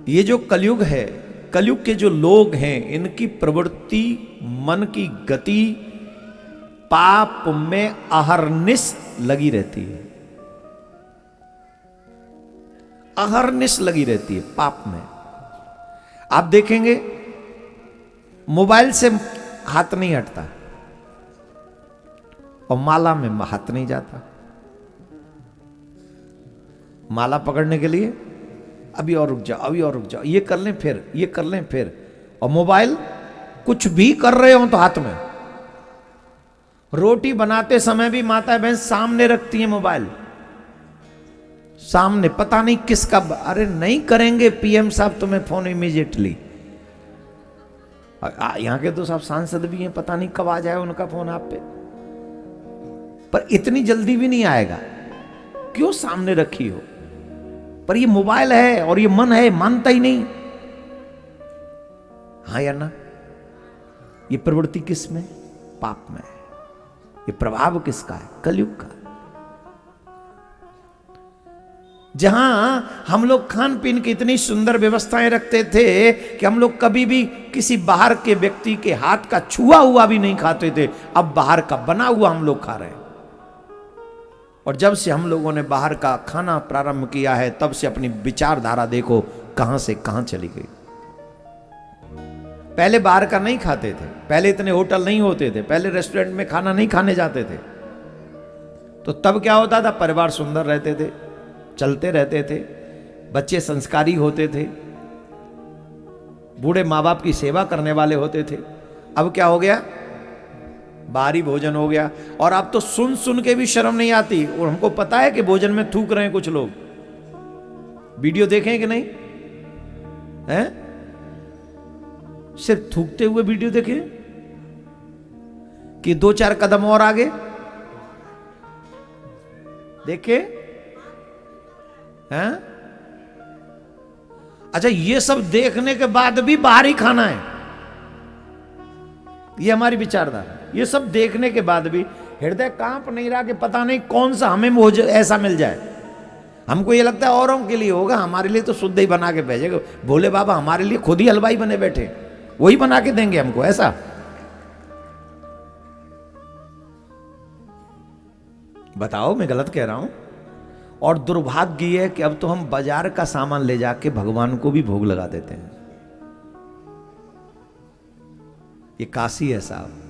ये जो कलयुग है, कलयुग के जो लोग हैं, इनकी प्रवृत्ति, मन की गति पाप में अहरनिश लगी रहती है, अहरनिश लगी रहती है पाप में। आप देखेंगे मोबाइल से हाथ नहीं हटता और माला में हाथ नहीं जाता। माला पकड़ने के लिए अभी और रुक जाओ, अभी और रुक जाओ, ये कर लें फिर, ये कर लें फिर, और मोबाइल कुछ भी कर रहे हो तो हाथ में। रोटी बनाते समय भी माता बहन सामने रखती है मोबाइल, सामने, पता नहीं किसका। अरे नहीं करेंगे पीएम साहब तुम्हें फोन इमीडिएटली। यहां के तो साहब सांसद भी हैं, पता नहीं कब आ जाए उनका फोन आप पे, पर इतनी जल्दी भी नहीं आएगा। क्यों सामने रखी हो? पर ये मोबाइल है और ये मन है, मानता ही नहीं। हाँ या ना? ये प्रवृत्ति किस में? पाप में। ये प्रभाव किसका है? कलयुग का। जहां हम लोग खान पीन की इतनी सुंदर व्यवस्थाएं रखते थे कि हम लोग कभी भी किसी बाहर के व्यक्ति के हाथ का छुआ हुआ भी नहीं खाते थे, अब बाहर का बना हुआ हम लोग खा रहे हैं। और जब से हम लोगों ने बाहर का खाना प्रारंभ किया है, तब से अपनी विचारधारा देखो कहां से कहां चली गई। पहले बाहर का नहीं खाते थे, पहले इतने होटल नहीं होते थे, पहले रेस्टोरेंट में खाना नहीं खाने जाते थे, तो तब क्या होता था? परिवार सुंदर रहते थे, चलते रहते थे, बच्चे संस्कारी होते थे, बूढ़े माँ बाप की सेवा करने वाले होते थे। अब क्या हो गया? बाहरी भोजन हो गया। और अब तो सुन सुन के भी शर्म नहीं आती, और हमको पता है कि भोजन में थूक रहे हैं कुछ लोग। वीडियो देखें कि नहीं हैं? सिर्फ थूकते हुए वीडियो देखें कि 2-4 कदम और आगे देखे हैं? अच्छा, ये सब देखने के बाद भी बाहर ही खाना है, ये हमारी विचारधारा। ये सब देखने के बाद भी हृदय कांप नहीं रहा कि पता नहीं कौन सा हमें ऐसा मिल जाए। हमको ये लगता है औरों के लिए होगा, हमारे लिए तो शुद्ध ही बना के भेजेगा भोले बाबा। हमारे लिए खुद ही हलवाई बने बैठे, वही बना के देंगे हमको, ऐसा। बताओ मैं गलत कह रहा हूं? और दुर्भाग्य ये है कि अब तो हम बाजार का सामान ले जाके भगवान को भी भोग लगा देते हैं। ये काशी है साहब,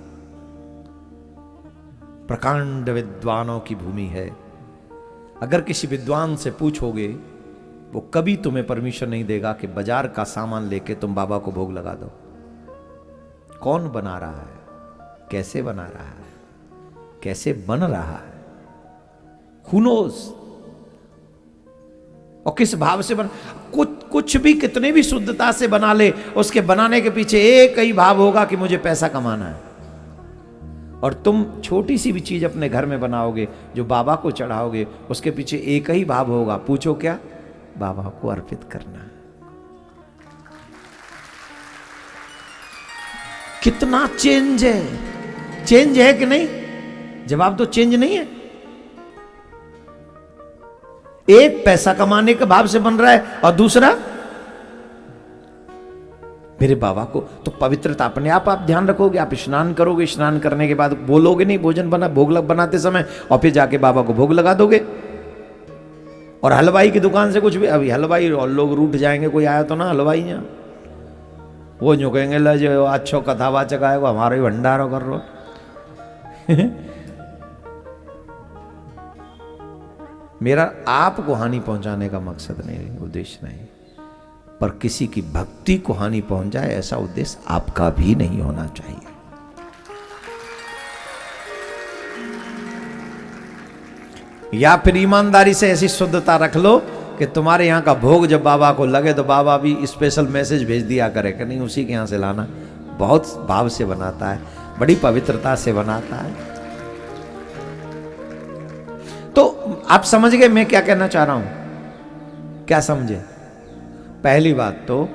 प्रकांड विद्वानों की भूमि है। अगर किसी विद्वान से पूछोगे, वो कभी तुम्हें परमिशन नहीं देगा कि बाजार का सामान लेके तुम बाबा को भोग लगा दो। कौन बना रहा है, कैसे बना रहा है, कैसे बन रहा है, who knows? और किस भाव से बन, कुछ भी कितने भी शुद्धता से बना ले, उसके बनाने के पीछे एक ही भाव होगा कि मुझे पैसा कमाना है। और तुम छोटी सी भी चीज अपने घर में बनाओगे, जो बाबा को चढ़ाओगे, उसके पीछे एक ही भाव होगा, पूछो क्या? बाबा को अर्पित करना। कितना चेंज है? चेंज है कि नहीं? जवाब तो चेंज नहीं है। एक पैसा कमाने के भाव से बन रहा है, और दूसरा मेरे बाबा को तो पवित्रता अपने आप ध्यान रखोगे। आप स्नान करोगे, स्नान करने के बाद बोलोगे नहीं भोजन बना, बनाते समय, और फिर जाके बाबा को भोग लगा दोगे। और हलवाई की दुकान से कुछ भी, अभी हलवाई और लोग रूठ जाएंगे, कोई आया तो ना हलवाई यहाँ, वो जो कहेंगे ला जो अच्छो कथावाचक आए वो हमारा ही भंडारा कर रो। मेरा आपको हानि पहुंचाने का मकसद नहीं, उद्देश्य नहीं, पर किसी की भक्ति को हानि पहुंच जाए ऐसा उद्देश्य आपका भी नहीं होना चाहिए। या फिर ईमानदारी से ऐसी शुद्धता रख लो कि तुम्हारे यहां का भोग जब बाबा को लगे तो बाबा भी स्पेशल मैसेज भेज दिया करे कि नहीं उसी के यहां से लाना। बहुत भाव से बनाता है, बड़ी पवित्रता से बनाता है। तो आप समझ गए मैं क्या कहना चाह रहा हूं? क्या समझे? पहली बात तो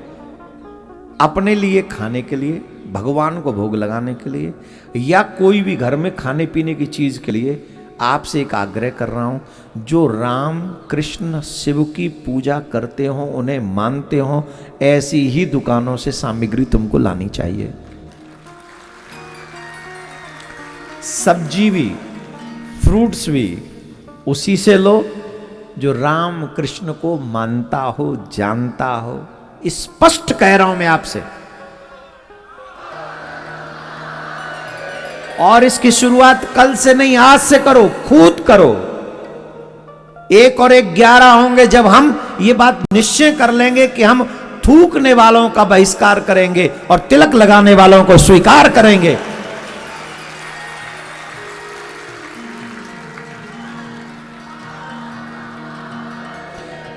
अपने लिए खाने के लिए, भगवान को भोग लगाने के लिए, या कोई भी घर में खाने पीने की चीज के लिए आपसे एक आग्रह कर रहा हूं, जो राम कृष्ण शिव की पूजा करते हो, उन्हें मानते हो, ऐसी ही दुकानों से सामग्री तुमको लानी चाहिए। सब्जी भी, फ्रूट्स भी उसी से लो जो राम कृष्ण को मानता हो, जानता हो। स्पष्ट कह रहा हूं मैं आपसे। और इसकी शुरुआत कल से नहीं, आज से करो, खुद करो। 1 और 1 11 होंगे जब हम ये बात निश्चय कर लेंगे कि हम थूकने वालों का बहिष्कार करेंगे और तिलक लगाने वालों को स्वीकार करेंगे।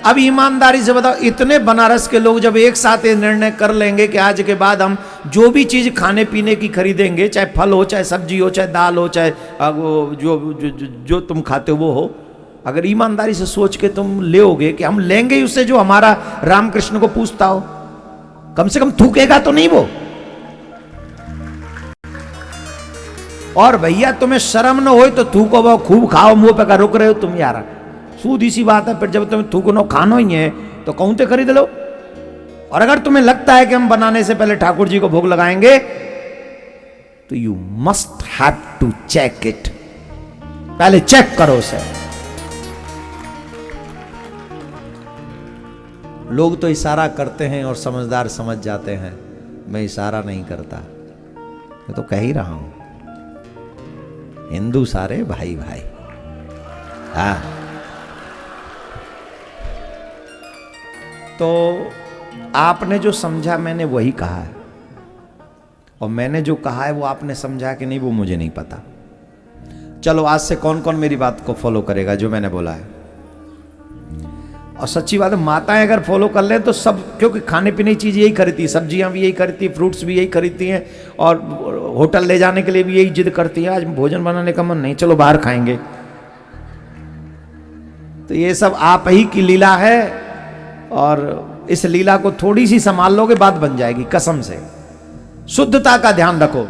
अब ईमानदारी से बताओ, इतने बनारस के लोग जब एक साथ ये निर्णय कर लेंगे कि आज के बाद हम जो भी चीज खाने पीने की खरीदेंगे, चाहे फल हो, चाहे सब्जी हो, चाहे दाल हो, चाहे जो तुम खाते हो वो हो, अगर ईमानदारी से सोच के तुम लेओगे कि हम लेंगे ही उससे जो हमारा रामकृष्ण को पूछता हो, कम से कम थूकेगा तो नहीं वो। और भैया तुम्हें शर्म न हो तो थूको, वो खूब खाओ, मुंह पे का रुक रहे हो तुम यार, सूधी सी बात है। फिर जब तुम्हें थूकनो खानो ही है तो कहूं तो खरीद लो। और अगर तुम्हें लगता है कि हम बनाने से पहले ठाकुर जी को भोग लगाएंगे, तो you must have to check it, पहले चेक करो उसे। लोग तो इशारा करते हैं और समझदार समझ जाते हैं, मैं इशारा नहीं करता, मैं तो कह ही रहा हूं, हिंदू सारे भाई भाई। हाँ, तो आपने जो समझा मैंने वही कहा है, और मैंने जो कहा है वो आपने समझा कि नहीं वो मुझे नहीं पता। चलो आज से कौन कौन मेरी बात को फॉलो करेगा जो मैंने बोला है। और सच्ची बात है, माताएं अगर फॉलो कर लें तो सब, क्योंकि खाने पीने की चीज़ यही खरीदती, सब्जियां भी यही खरीदती, फ्रूट्स भी यही खरीदती हैं, और होटल ले जाने के लिए भी यही जिद करती हैं, आज भोजन बनाने का मन नहीं, चलो बाहर खाएंगे। तो ये सब आप ही की लीला है, और इस लीला को थोड़ी सी संभाल लोगे बात बन जाएगी, कसम से। शुद्धता का ध्यान रखो।